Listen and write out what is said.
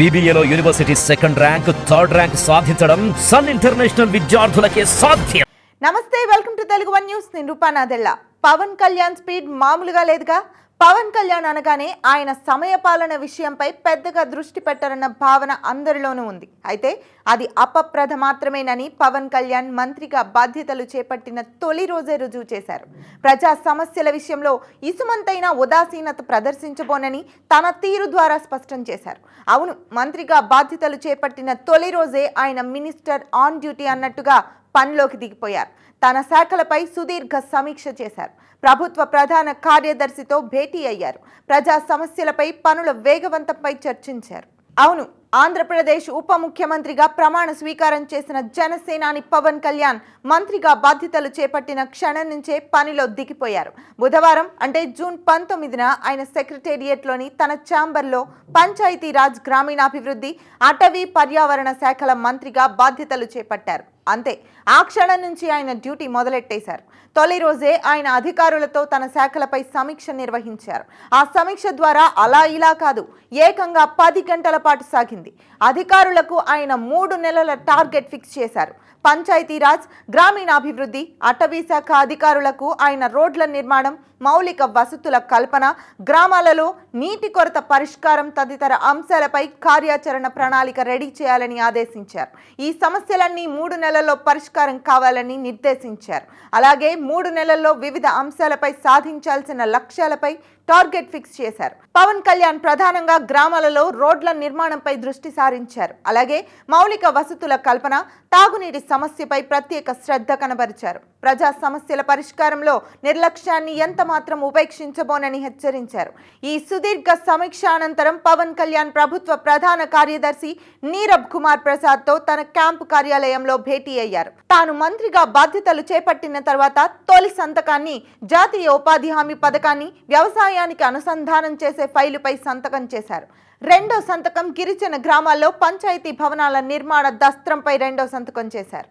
BBAలో university second rank, third rank సాధించడం Sun International విద్యార్థులకే సాధ్యం. నమస్తే, welcome to Telugu one news. నేను రూపానాదెల్లా. పవన్ కళ్యాణ్ స్పీడ్ మామూలుగా లేదుగా. పవన్ కళ్యాణ్ అనగానే ఆయన సమయపాలన విషయంపై పెద్దగా దృష్టి పెట్టరన్న భావన అందరిలోనూ ఉంది. అయితే అది అపప్రథ మాత్రమేనని పవన్ కళ్యాణ్ మంత్రిగా బాధ్యతలు చేపట్టిన తొలి రోజే రుజువు చేశారు. ప్రజా సమస్యల విషయంలో ఇసుమంతైన ఉదాసీనత ప్రదర్శించబోనని తన తీరు ద్వారా స్పష్టం చేశారు. అవును, మంత్రిగా బాధ్యతలు చేపట్టిన తొలి రోజే ఆయన మినిస్టర్ ఆన్ డ్యూటీ అన్నట్టుగా పనిలోకి దిగిపోయారు. తన శాఖలపై సుదీర్ఘ సమీక్ష చేశారు. ప్రభుత్వ ప్రధాన కార్యదర్శితో భేటీ అయ్యారు. ప్రజా సమస్యలపై పనుల వేగవంతంపై చర్చించారు. అవును, ఆంధ్రప్రదేశ్ ఉప ముఖ్యమంత్రిగా ప్రమాణ స్వీకారం చేసిన జనసేనాని పవన్ కళ్యాణ్ మంత్రిగా బాధ్యతలు చేపట్టిన క్షణం నుంచే పనిలో దిగిపోయారు. బుధవారం అంటే జూన్ 19న ఆయన సెక్రటేరియట్లోని తన ఛాంబర్లో పంచాయతీరాజ్, గ్రామీణాభివృద్ధి, అటవీ, పర్యావరణ శాఖల మంత్రిగా బాధ్యతలు చేపట్టారు. అంతే, ఆ క్షణం నుంచి ఆయన డ్యూటీ మొదలెట్టేశారు. తొలి రోజే ఆయన అధికారులతో తన శాఖలపై సమీక్ష నిర్వహించారు. ఆ సమీక్ష ద్వారా అలా ఇలా కాదు, ఏకంగా 10 గంటల పాటు సాగింది. అధికారులకు ఆయన 3 నెలల టార్గెట్ ఫిక్స్ చేశారు. పంచాయతీరాజ్, గ్రామీణాభివృద్ధి, అటవీ శాఖ అధికారులకు ఆయన రోడ్ల నిర్మాణం, మౌలిక వసతుల కల్పన, గ్రామాలలో నీటి కొరత పరిష్కారం తదితర అంశాలపై కార్యాచరణ ప్రణాళిక రెడీ చేయాలని ఆదేశించారు. ఈ సమస్యలన్నీ 3 నెలల్లో పరిష్కారం కావాలని నిర్దేశించారు. అలాగే 3 నెలల్లో వివిధ అంశాలపై సాధించాల్సిన లక్ష్యాలపై టార్గెట్ ఫిక్స్ చేశారు. పవన్ కళ్యాణ్ ప్రధానంగా గ్రామాలలో రోడ్ల నిర్మాణంపై దృష్టి సారించారు. అలాగే మౌలిక వసతుల కల్పన, తాగునీటి సమస్యపై ప్రత్యేక శ్రద్ధ కనబరిచారు. ప్రజా సమస్యల పరిష్కారంలో నిర్లక్ష్యాన్ని ఎంత మాత్రం ఉపేక్షించబోనని హెచ్చరించారు. ఈ సుదీర్ఘ సమీక్ష అనంతరం పవన్ కళ్యాణ్ ప్రభుత్వ ప్రధాన కార్యదర్శి నీరబ్ కుమార్ ప్రసాద్ తో తన క్యాంపు కార్యాలయంలో భేటీ అయ్యారు. తాను మంత్రిగా బాధ్యతలు చేపట్టిన తర్వాత తొలి సంతకాన్ని జాతీయ ఉపాధి హామీ పథకాన్ని వ్యవసాయానికి అనుసంధానం చేసే ఫైలుపై సంతకం చేశారు. రెండో సంతకం గిరిజన గ్రామాల్లో పంచాయతీ భవనాల నిర్మాణ దస్త్రంపై రెండో సంతకం చేశారు.